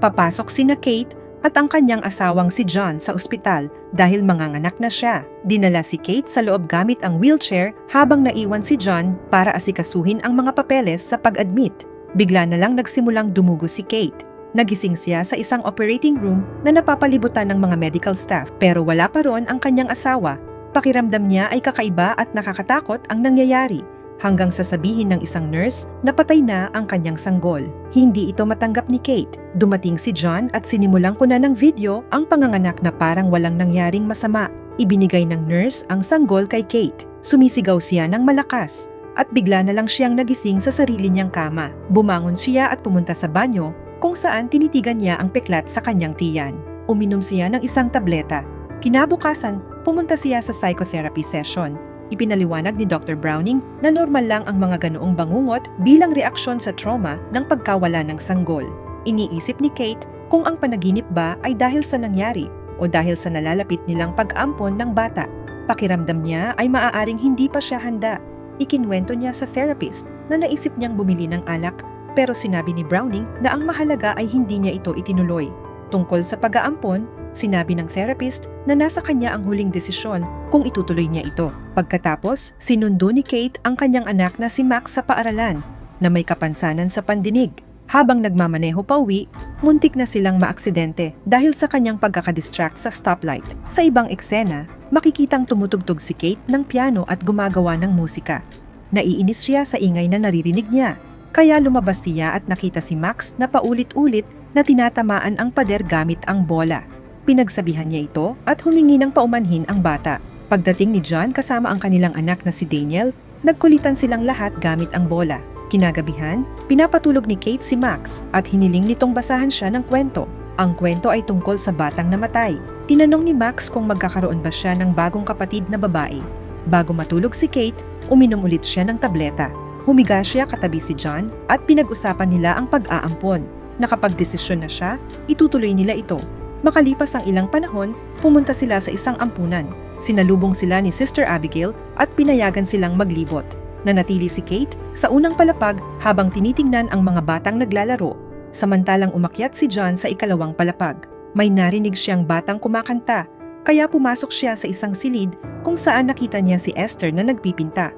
Papasok sina Kate at ang kanyang asawang si John sa ospital dahil manganganak na siya. Dinala si Kate sa loob gamit ang wheelchair habang naiwan si John para asikasuhin ang mga papeles sa pag-admit. Bigla na lang nagsimulang dumugo si Kate. Nagising siya sa isang operating room na napapalibutan ng mga medical staff pero wala pa ron ang kanyang asawa. Pakiramdam niya ay kakaiba at nakakatakot ang nangyayari hanggang sasabihin ng isang nurse na patay na ang kanyang sanggol. Hindi ito matanggap ni Kate. Dumating si John at sinimulang ko na ng video ang panganganak na parang walang nangyaring masama. Ibinigay ng nurse ang sanggol kay Kate. Sumisigaw siya ng malakas at bigla na lang siyang nagising sa sarili niyang kama. Bumangon siya at pumunta sa banyo kung saan tinitigan niya ang peklat sa kanyang tiyan. Uminom siya ng isang tableta. Kinabukasan, pumunta siya sa psychotherapy session. Ipinaliwanag ni Dr. Browning na normal lang ang mga ganoong bangungot bilang reaksyon sa trauma ng pagkawala ng sanggol. Iniisip ni Kate kung ang panaginip ba ay dahil sa nangyari o dahil sa nalalapit nilang pag-ampon ng bata. Pakiramdam niya ay maaaring hindi pa siya handa. Ikinwento niya sa therapist na naisip niyang bumili ng alak pero sinabi ni Browning na ang mahalaga ay hindi niya ito itinuloy. Tungkol sa pag-aampon, sinabi ng therapist na nasa kanya ang huling desisyon kung itutuloy niya ito. Pagkatapos, sinundo ni Kate ang kanyang anak na si Max sa paaralan na may kapansanan sa pandinig. Habang nagmamaneho pa uwi, muntik na silang maaksidente dahil sa kanyang pagkakadistract sa stoplight. Sa ibang eksena, makikitang tumutugtog si Kate ng piano at gumagawa ng musika. Naiinis siya sa ingay na naririnig niya. Kaya lumabas siya at nakita si Max na paulit-ulit na tinatamaan ang pader gamit ang bola. Pinagsabihan niya ito at humingi ng paumanhin ang bata. Pagdating ni John kasama ang kanilang anak na si Daniel, nagkulitan silang lahat gamit ang bola. Kinagabihan, pinapatulog ni Kate si Max at hiniling nitong basahan siya ng kwento. Ang kwento ay tungkol sa batang namatay. Tinanong ni Max kung magkakaroon ba siya ng bagong kapatid na babae. Bago matulog si Kate, uminom ulit siya ng tableta. Humiga siya katabi si John at pinag-usapan nila ang pag-aampon. Nakapagdesisyon na siya, itutuloy nila ito. Makalipas ang ilang panahon, pumunta sila sa isang ampunan. Sinalubong sila ni Sister Abigail at pinayagan silang maglibot. Nanatili si Kate sa unang palapag habang tinitingnan ang mga batang naglalaro. Samantalang umakyat si John sa ikalawang palapag. May narinig siyang batang kumakanta, kaya pumasok siya sa isang silid kung saan nakita niya si Esther na nagpipinta.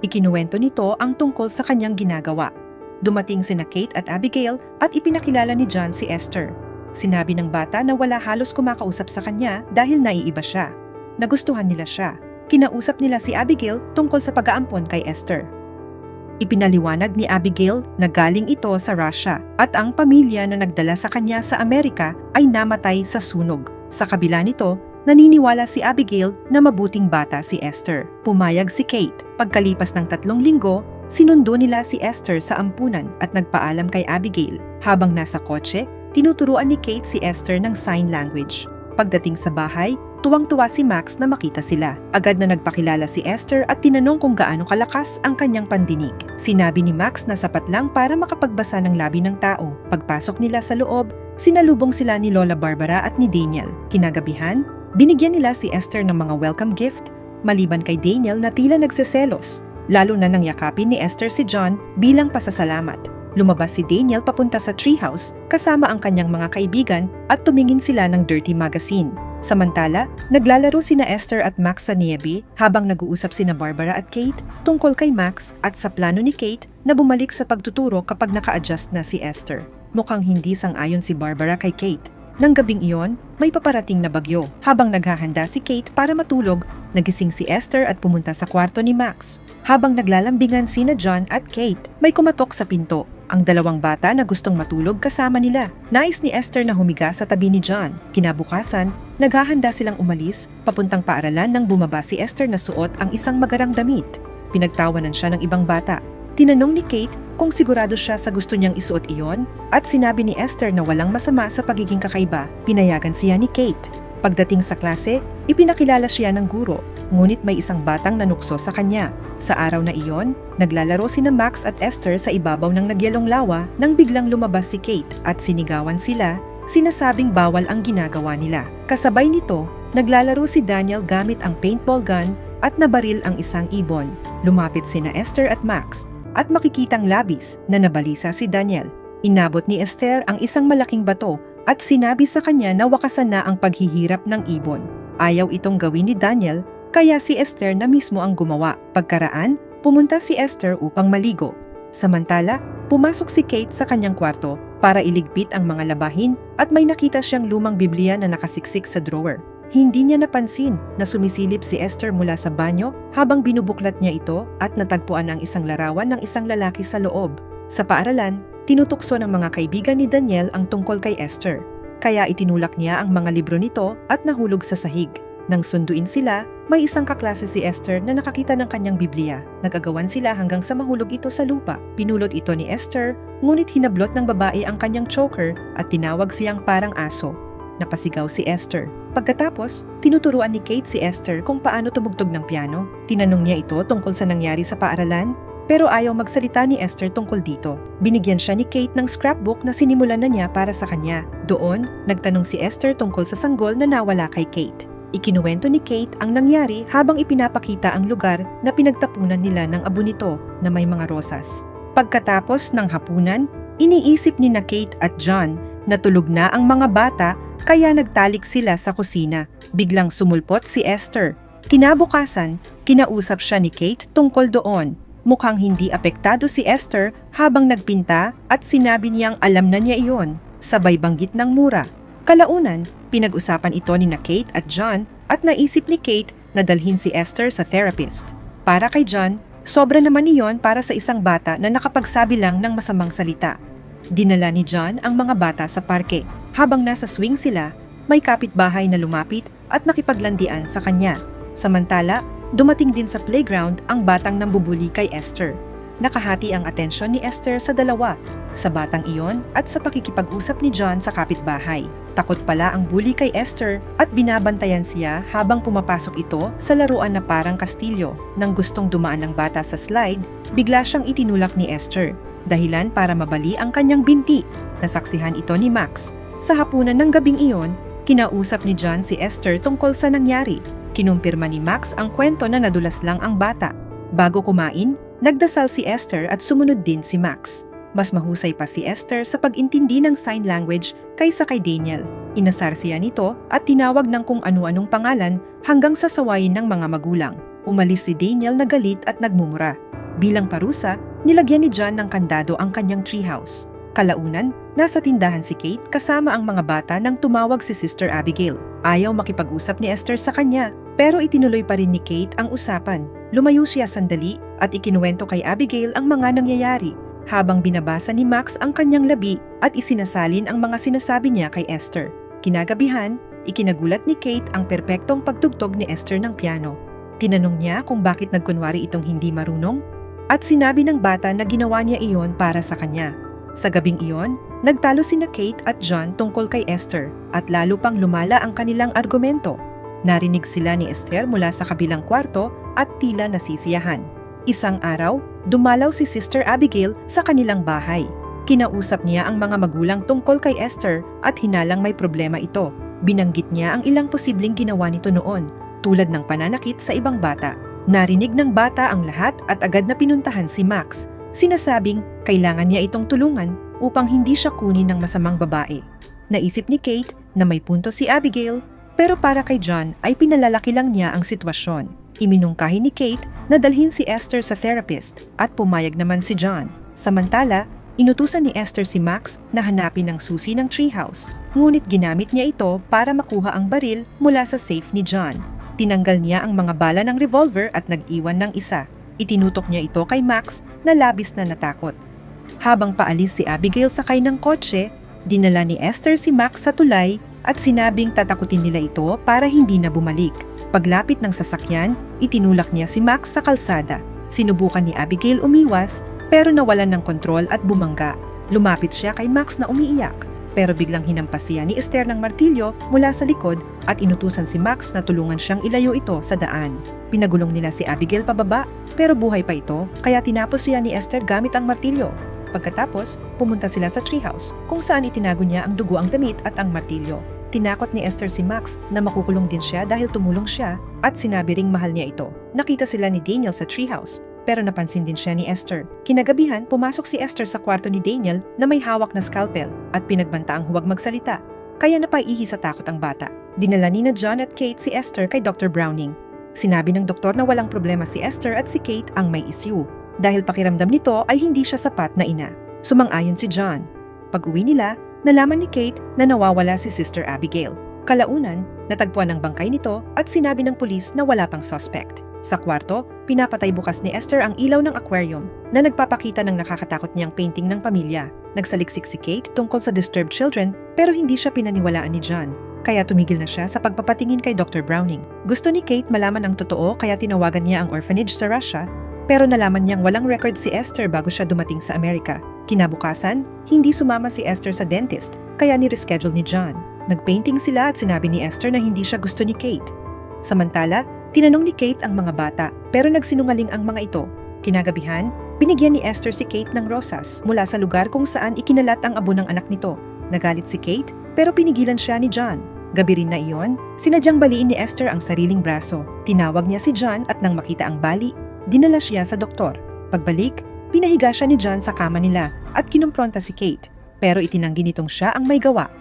Ikinuwento nito ang tungkol sa kanyang ginagawa. Dumating sina Kate at Abigail at ipinakilala ni John si Esther. Sinabi ng bata na wala halos kumakausap sa kanya dahil naiiba siya. Nagustuhan nila siya. Kinausap nila si Abigail tungkol sa pag-aampon kay Esther. Ipinaliwanag ni Abigail na galing ito sa Russia at ang pamilya na nagdala sa kanya sa Amerika ay namatay sa sunog. Sa kabila nito, naniniwala si Abigail na mabuting bata si Esther. Pumayag si Kate. Pagkalipas ng 3 linggo, sinundo nila si Esther sa ampunan at nagpaalam kay Abigail. Habang nasa kotse, tinuturuan ni Kate si Esther ng sign language. Pagdating sa bahay, tuwang-tuwa si Max na makita sila. Agad na nagpakilala si Esther at tinanong kung gaano kalakas ang kanyang pandinig. Sinabi ni Max na sapat lang para makapagbasa ng labi ng tao. Pagpasok nila sa loob, sinalubong sila ni Lola Barbara at ni Daniel. Kinagabihan, binigyan nila si Esther ng mga welcome gift, maliban kay Daniel na tila nagseselos. Lalo na nang yakapin ni Esther si John bilang pasasalamat. Lumabas si Daniel papunta sa treehouse kasama ang kanyang mga kaibigan at tumingin sila ng dirty magazine. Samantala, naglalaro sina Esther at Max sa niebe habang nag-uusap sina Barbara at Kate tungkol kay Max at sa plano ni Kate na bumalik sa pagtuturo kapag naka-adjust na si Esther. Mukhang hindi sang-ayon si Barbara kay Kate. Nang gabing iyon, may paparating na bagyo. Habang naghahanda si Kate para matulog, nagising si Esther at pumunta sa kwarto ni Max. Habang naglalambingan sina John at Kate, may kumatok sa pinto. Ang dalawang bata na gustong matulog kasama nila. Nais ni Esther na humiga sa tabi ni John. Kinabukasan, naghahanda silang umalis, papuntang paaralan nang bumaba si Esther na suot ang isang magarang damit. Pinagtawanan siya ng ibang bata. Tinanong ni Kate kung sigurado siya sa gusto niyang isuot iyon at sinabi ni Esther na walang masama sa pagiging kakaiba. Pinayagan siya ni Kate. Pagdating sa klase, ipinakilala siya ng guro, ngunit may isang batang nanukso sa kanya. Sa araw na iyon, naglalaro sina Max at Esther sa ibabaw ng nagyalong lawa nang biglang lumabas si Kate at sinigawan sila, sinasabing bawal ang ginagawa nila. Kasabay nito, naglalaro si Daniel gamit ang paintball gun at nabaril ang isang ibon. Lumapit sina Esther at Max at makikitang labis na nabalisa si Daniel. Inabot ni Esther ang isang malaking bato at sinabi sa kanya na wakasan na ang paghihirap ng ibon. Ayaw itong gawin ni Daniel, kaya si Esther na mismo ang gumawa. Pagkaraan, pumunta si Esther upang maligo. Samantala, pumasok si Kate sa kanyang kwarto para iligpit ang mga labahin at may nakita siyang lumang Biblia na nakasiksik sa drawer. Hindi niya napansin na sumisilip si Esther mula sa banyo habang binubuklat niya ito at natagpuan ang isang larawan ng isang lalaki sa loob. Sa paaralan, tinutukso ng mga kaibigan ni Daniel ang tungkol kay Esther. Kaya itinulak niya ang mga libro nito at nahulog sa sahig. Nang sunduin sila, may isang kaklase si Esther na nakakita ng kanyang Biblia. Nag-agawan sila hanggang sa mahulog ito sa lupa. Pinulot ito ni Esther, ngunit hinablot ng babae ang kanyang choker at tinawag siyang parang aso. Napasigaw si Esther. Pagkatapos, tinuturuan ni Kate si Esther kung paano tumugtog ng piano. Tinanong niya ito tungkol sa nangyari sa paaralan, pero ayaw magsalita ni Esther tungkol dito. Binigyan siya ni Kate ng scrapbook na sinimulan na niya para sa kanya. Doon, nagtanong si Esther tungkol sa sanggol na nawala kay Kate. Ikinuwento ni Kate ang nangyari habang ipinapakita ang lugar na pinagtapunan nila ng abo nito na may mga rosas. Pagkatapos ng hapunan, iniisip ni na Kate at John na tulog na ang mga bata kaya nagtalik sila sa kusina. Biglang sumulpot si Esther. Kinabukasan, kinausap siya ni Kate tungkol doon. Mukhang hindi apektado si Esther habang nagpinta at sinabi niyang alam na niya iyon, sabay banggit ng mura. Kalaunan, pinag-usapan ito ni na Kate at John at naisip ni Kate na dalhin si Esther sa therapist. Para kay John, sobra naman iyon para sa isang bata na nakapagsabi lang ng masamang salita. Dinala ni John ang mga bata sa parke. Habang nasa swing sila, may kapitbahay na lumapit at nakipaglandian sa kanya. Samantala, dumating din sa playground ang batang nambubuli kay Esther. Nakahati ang atensyon ni Esther sa dalawa, sa batang iyon at sa pakikipag-usap ni John sa kapitbahay. Takot pala ang bully kay Esther at binabantayan siya habang pumapasok ito sa laruan na parang kastilyo. Nang gustong dumaan ng bata sa slide, bigla siyang itinulak ni Esther. Dahilan para mabali ang kanyang binti. Nasaksihan ito ni Max. Sa hapunan ng gabing iyon, kinausap ni John si Esther tungkol sa nangyari. Kinumpirma ni Max ang kwento na nadulas lang ang bata. Bago kumain, nagdasal si Esther at sumunod din si Max. Mas mahusay pa si Esther sa pag-intindi ng sign language kaysa kay Daniel. Inasar siya nito at tinawag ng kung ano-anong pangalan hanggang sa sawayin ng mga magulang. Umalis si Daniel na galit at nagmumura. Bilang parusa, nilagyan ni John ng kandado ang kanyang treehouse. Kalaunan, nasa tindahan si Kate kasama ang mga bata nang tumawag si Sister Abigail. Ayaw makipag-usap ni Esther sa kanya, pero itinuloy pa rin ni Kate ang usapan. Lumayo siya sandali at ikinuwento kay Abigail ang mga nangyayari, habang binabasa ni Max ang kanyang labi at isinasalin ang mga sinasabi niya kay Esther. Kinagabihan, ikinagulat ni Kate ang perpektong pagtugtog ni Esther ng piano. Tinanong niya kung bakit nagkunwari itong hindi marunong, at sinabi ng bata na ginawa niya iyon para sa kanya. Sa gabing iyon, nagtalo sina Kate at John tungkol kay Esther at lalo pang lumala ang kanilang argumento. Narinig sila ni Esther mula sa kabilang kwarto at tila nasisiyahan. Isang araw, dumalaw si Sister Abigail sa kanilang bahay. Kinausap niya ang mga magulang tungkol kay Esther at hinalang may problema ito. Binanggit niya ang ilang posibleng ginawa nito noon, tulad ng pananakit sa ibang bata. Narinig ng bata ang lahat at agad na pinuntahan si Max. Sinasabing kailangan niya itong tulungan upang hindi siya kunin ng masamang babae. Naisip ni Kate na may punto si Abigail, pero para kay John ay pinalalaki lang niya ang sitwasyon. Iminungkahi ni Kate na dalhin si Esther sa therapist at pumayag naman si John. Samantala, inutusan ni Esther si Max na hanapin ang susi ng treehouse, ngunit ginamit niya ito para makuha ang baril mula sa safe ni John. Tinanggal niya ang mga bala ng revolver at nag-iwan ng isa. Itinutok niya ito kay Max na labis na natakot. Habang paalis si Abigail sakay ng kotse, dinala ni Esther si Max sa tulay at sinabing tatakutin nila ito para hindi na bumalik. Paglapit ng sasakyan, itinulak niya si Max sa kalsada. Sinubukan ni Abigail umiwas pero nawalan ng kontrol at bumangga. Lumapit siya kay Max na umiiyak. Pero biglang hinampas siya ni Esther ng martilyo mula sa likod at inutusan si Max na tulungan siyang ilayo ito sa daan. Pinagulong nila si Abigail pababa pero buhay pa ito kaya tinapos siya ni Esther gamit ang martilyo. Pagkatapos, pumunta sila sa treehouse kung saan itinago niya ang dugo, ang damit at ang martilyo. Tinakot ni Esther si Max na makukulong din siya dahil tumulong siya at sinabi ring mahal niya ito. Nakita sila ni Daniel sa treehouse. pero napansin din siya ni Esther. Kinagabihan, pumasok si Esther sa kwarto ni Daniel na may hawak na scalpel at pinagbantaang huwag magsalita. Kaya napaihi sa takot ang bata. Dinala ni John at Kate si Esther kay Dr. Browning. Sinabi ng doktor na walang problema si Esther at si Kate ang may issue. Dahil pakiramdam nito ay hindi siya sapat na ina. Sumang-ayon si John. Pag-uwi nila, nalaman ni Kate na nawawala si Sister Abigail. Kalaunan, natagpuan ang bangkay nito at sinabi ng pulis na wala pang suspect. Sa kwarto, pinapatay bukas ni Esther ang ilaw ng aquarium na nagpapakita ng nakakatakot niyang painting ng pamilya. Nagsaliksik si Kate tungkol sa disturbed children pero hindi siya pinaniwalaan ni John. Kaya tumigil na siya sa pagpapatingin kay Dr. Browning. Gusto ni Kate malaman ang totoo kaya tinawagan niya ang orphanage sa Russia pero nalaman niyang walang record si Esther bago siya dumating sa Amerika. Kinabukasan, hindi sumama si Esther sa dentist kaya ni-reschedule ni John. Nagpainting sila at sinabi ni Esther na hindi siya gusto ni Kate. Samantala, tinanong ni Kate ang mga bata pero nagsinungaling ang mga ito. Kinagabihan, binigyan ni Esther si Kate ng rosas mula sa lugar kung saan ikinalat ang abo ng anak nito. Nagalit si Kate pero pinigilan siya ni John. Gabi rin na iyon, sinadyang baliin ni Esther ang sariling braso. Tinawag niya si John at nang makita ang bali, dinala siya sa doktor. Pagbalik, pinahiga siya ni John sa kama nila at kinumpronta si Kate pero itinanggi nitong siya ang may gawa.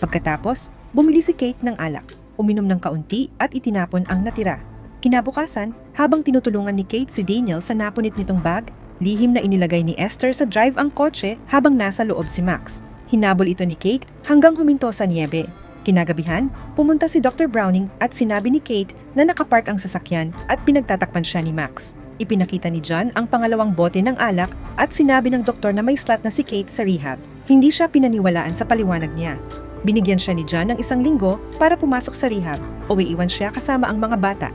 Pagkatapos, bumili si Kate ng alak, uminom ng kaunti at itinapon ang natira. Kinabukasan, habang tinutulungan ni Kate si Daniel sa napunit nitong bag, lihim na inilagay ni Esther sa drive ang kotse habang nasa loob si Max. Hinabol ito ni Kate hanggang huminto sa niebe. Kinagabihan, pumunta si Dr. Browning at sinabi ni Kate na nakapark ang sasakyan at pinagtatakpan siya ni Max. Ipinakita ni John ang pangalawang bote ng alak at sinabi ng doktor na may slot na si Kate sa rehab. Hindi siya pinaniwalaan sa paliwanag niya. Binigyan siya ni John ng 1 linggo para pumasok sa rehab o iiwan siya kasama ang mga bata.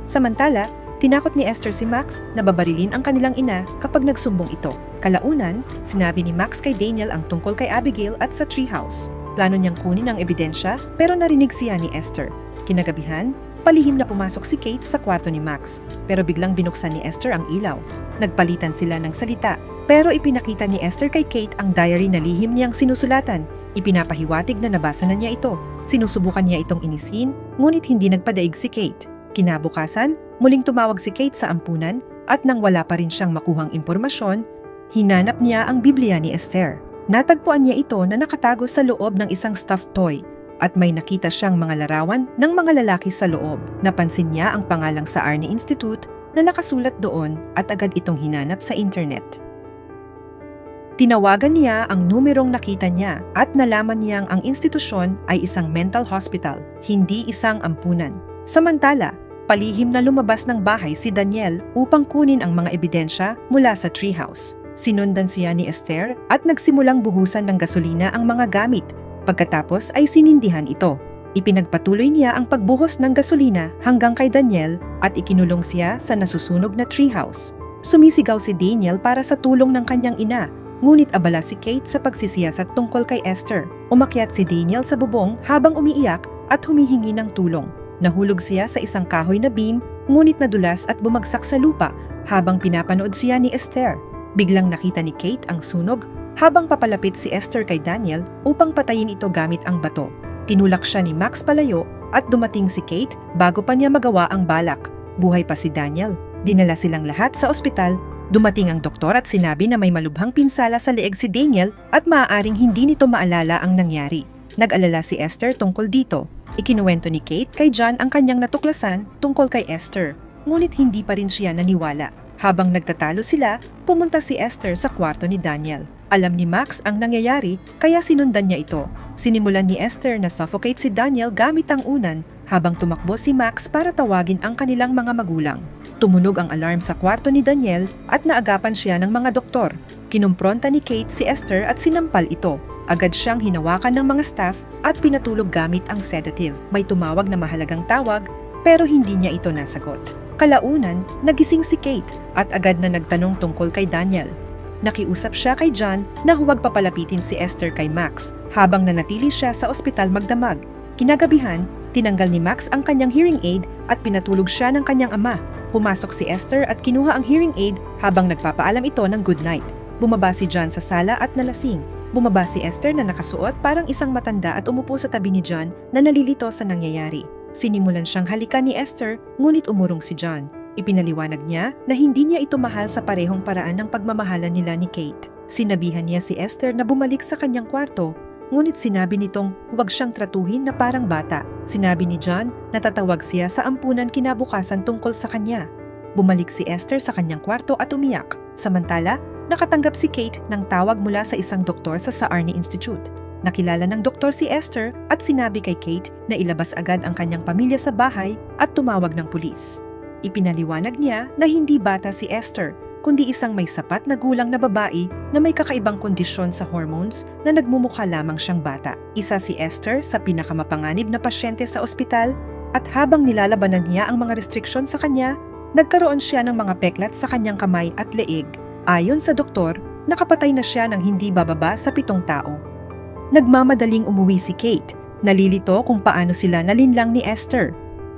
Samantala, tinakot ni Esther si Max na babarilin ang kanilang ina kapag nagsumbong ito. Kalaunan, sinabi ni Max kay Daniel ang tungkol kay Abigail at sa treehouse. Plano niyang kunin ang ebidensya pero narinig siya ni Esther. Kinagabihan, palihim na pumasok si Kate sa kwarto ni Max pero biglang binuksan ni Esther ang ilaw. Nagpalitan sila ng salita pero ipinakita ni Esther kay Kate ang diary na lihim niyang sinusulatan. Ipinapahiwatig na nabasa na niya ito. Sinusubukan niya itong inisin ngunit hindi nagpadaig si Kate. Kinabukasan, muling tumawag si Kate sa ampunan at nang wala pa rin siyang makuhang impormasyon, hinanap niya ang Biblia ni Esther. Natagpuan niya ito na nakatago sa loob ng isang stuffed toy at may nakita siyang mga larawan ng mga lalaki sa loob. Napansin niya ang pangalang sa Arne Institute na nakasulat doon at agad itong hinanap sa internet. Tinawagan niya ang numerong nakita niya at nalaman niyang ang institusyon ay isang mental hospital, hindi isang ampunan. Samantala, palihim na lumabas ng bahay si Daniel upang kunin ang mga ebidensya mula sa treehouse. Sinundan siya ni Esther at nagsimulang buhusan ng gasolina ang mga gamit. Pagkatapos ay sinindihan ito. Ipinagpatuloy niya ang pagbuhos ng gasolina hanggang kay Daniel at ikinulong siya sa nasusunog na treehouse. Sumisigaw si Daniel para sa tulong ng kanyang ina, ngunit abala si Kate sa pagsisiyasat tungkol kay Esther. Umakyat si Daniel sa bubong habang umiiyak at humihingi ng tulong. Nahulog siya sa isang kahoy na beam, ngunit nadulas at bumagsak sa lupa habang pinapanood siya ni Esther. Biglang nakita ni Kate ang sunog habang papalapit si Esther kay Daniel upang patayin ito gamit ang bato. Tinulak siya ni Max palayo at dumating si Kate bago pa niya magawa ang balak. Buhay pa si Daniel. Dinala silang lahat sa ospital. Dumating ang doktor at sinabi na may malubhang pinsala sa leeg si Daniel at maaaring hindi nito maalala ang nangyari. Nag-alala si Esther tungkol dito. Ikinuwento ni Kate kay John ang kanyang natuklasan tungkol kay Esther, ngunit hindi pa rin siya naniwala. Habang nagtatalo sila, pumunta si Esther sa kwarto ni Daniel. Alam ni Max ang nangyayari kaya sinundan niya ito. Sinimulan ni Esther na suffocate si Daniel gamit ang unan habang tumakbo si Max para tawagin ang kanilang mga magulang. Tumunog ang alarm sa kwarto ni Daniel at naagapan siya ng mga doktor. Kinumpronta ni Kate si Esther at sinampal ito. Agad siyang hinawakan ng mga staff at pinatulog gamit ang sedative. May tumawag na mahalagang tawag pero hindi niya ito nasagot. Kalaunan, nagising si Kate at agad na nagtanong tungkol kay Daniel. Nakiusap siya kay John na huwag papalapitin si Esther kay Max habang nanatili siya sa ospital magdamag. Kinagabihan, tinanggal ni Max ang kanyang hearing aid at pinatulog siya ng kanyang ama. Pumasok si Esther at kinuha ang hearing aid habang nagpapaalam ito ng good night. Bumaba si John sa sala at nalasing. Bumaba si Esther na nakasuot parang isang matanda at umupo sa tabi ni John na nalilito sa nangyayari. Sinimulan siyang halikan ni Esther, ngunit umurong si John. Ipinaliwanag niya na hindi niya ito mahal sa parehong paraan ng pagmamahalan nila ni Kate. Sinabihan niya si Esther na bumalik sa kanyang kwarto, ngunit sinabi nitong huwag siyang tratuhin na parang bata. Sinabi ni John na tatawag siya sa ampunan kinabukasan tungkol sa kanya. Bumalik si Esther sa kanyang kwarto at umiyak. Samantala, nakatanggap si Kate ng tawag mula sa isang doktor sa Saarni Institute. Nakilala ng doktor si Esther at sinabi kay Kate na ilabas agad ang kanyang pamilya sa bahay at tumawag ng pulis. Ipinaliwanag niya na hindi bata si Esther, kundi isang may sapat na gulang na babae na may kakaibang kondisyon sa hormones na nagmumukha lamang siyang bata. Isa si Esther sa pinakamapanganib na pasyente sa ospital at habang nilalabanan niya ang mga restriksyon sa kanya, nagkaroon siya ng mga peklat sa kanyang kamay at leeg. Ayon sa doktor, nakapatay na siya ng hindi bababa sa 7 tao. Nagmamadaling umuwi si Kate, nalilito kung paano sila nalinlang ni Esther.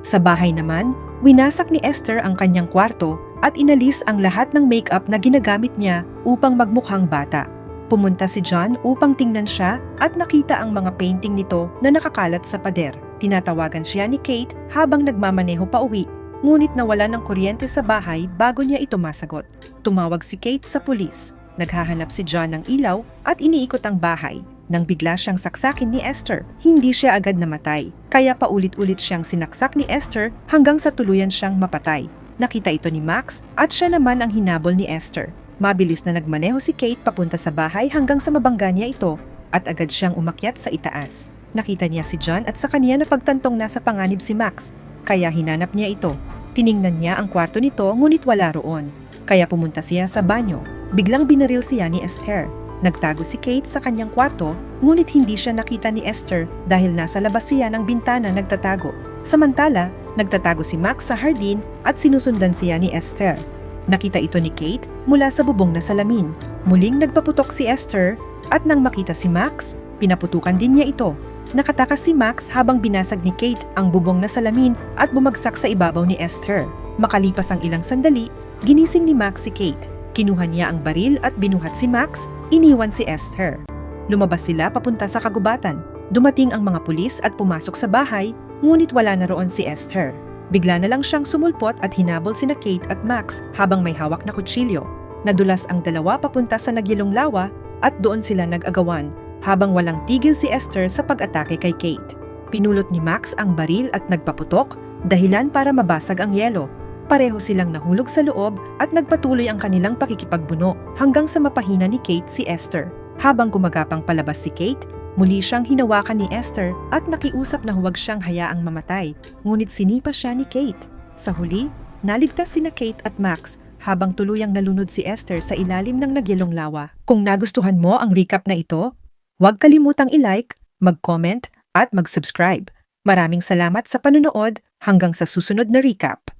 Sa bahay naman, winasak ni Esther ang kanyang kwarto at inalis ang lahat ng makeup na ginagamit niya upang magmukhang bata. Pumunta si John upang tingnan siya at nakita ang mga painting nito na nakakalat sa pader. Tinatawagan siya ni Kate habang nagmamaneho pa uwi, ngunit nawala ng kuryente sa bahay bago niya ito masagot. Tumawag si Kate sa pulis. Naghahanap si John ng ilaw at iniikot ang bahay. Nang bigla siyang saksakin ni Esther, hindi siya agad namatay. Kaya paulit-ulit siyang sinaksak ni Esther hanggang sa tuluyan siyang mapatay. Nakita ito ni Max at siya naman ang hinabol ni Esther. Mabilis na nagmaneho si Kate papunta sa bahay hanggang sa mabangga niya ito at agad siyang umakyat sa itaas. Nakita niya si John at sa kanya napagtantong nasa panganib si Max, kaya hinanap niya ito. Tiningnan niya ang kwarto nito ngunit wala roon. Kaya pumunta siya sa banyo. Biglang binaril siya ni Esther. Nagtago si Kate sa kanyang kwarto, ngunit hindi siya nakita ni Esther dahil nasa labas siya ng bintana nagtatago. Samantala, nagtatago si Max sa hardin at sinusundan siya ni Esther. Nakita ito ni Kate mula sa bubong na salamin. Muling nagpaputok si Esther at nang makita si Max, pinaputukan din niya ito. Nakatakas si Max habang binasag ni Kate ang bubong na salamin at bumagsak sa ibabaw ni Esther. Makalipas ang ilang sandali, ginising ni Max si Kate. Kinuha niya ang baril at binuhat si Max, iniwan si Esther. Lumabas sila papunta sa kagubatan. Dumating ang mga pulis at pumasok sa bahay, ngunit wala na roon si Esther. Bigla na lang siyang sumulpot at hinabol sina Kate at Max habang may hawak na kutsilyo. Nadulas ang dalawa papunta sa nagyelong lawa at doon sila nag-agawan, habang walang tigil si Esther sa pag-atake kay Kate. Pinulot ni Max ang baril at nagpaputok, dahilan para mabasag ang yelo. Pareho silang nahulog sa loob at nagpatuloy ang kanilang pakikipagbuno hanggang sa mapahina ni Kate si Esther. Habang gumagapang palabas si Kate, muli siyang hinawakan ni Esther at nakiusap na huwag siyang hayaang mamatay, ngunit sinipa siya ni Kate. Sa huli, naligtas sina Kate at Max habang tuluyang nalunod si Esther sa ilalim ng nagyelong lawa. Kung nagustuhan mo ang recap na ito, huwag kalimutang i-like, mag-comment at mag-subscribe. Maraming salamat sa panonood hanggang sa susunod na recap.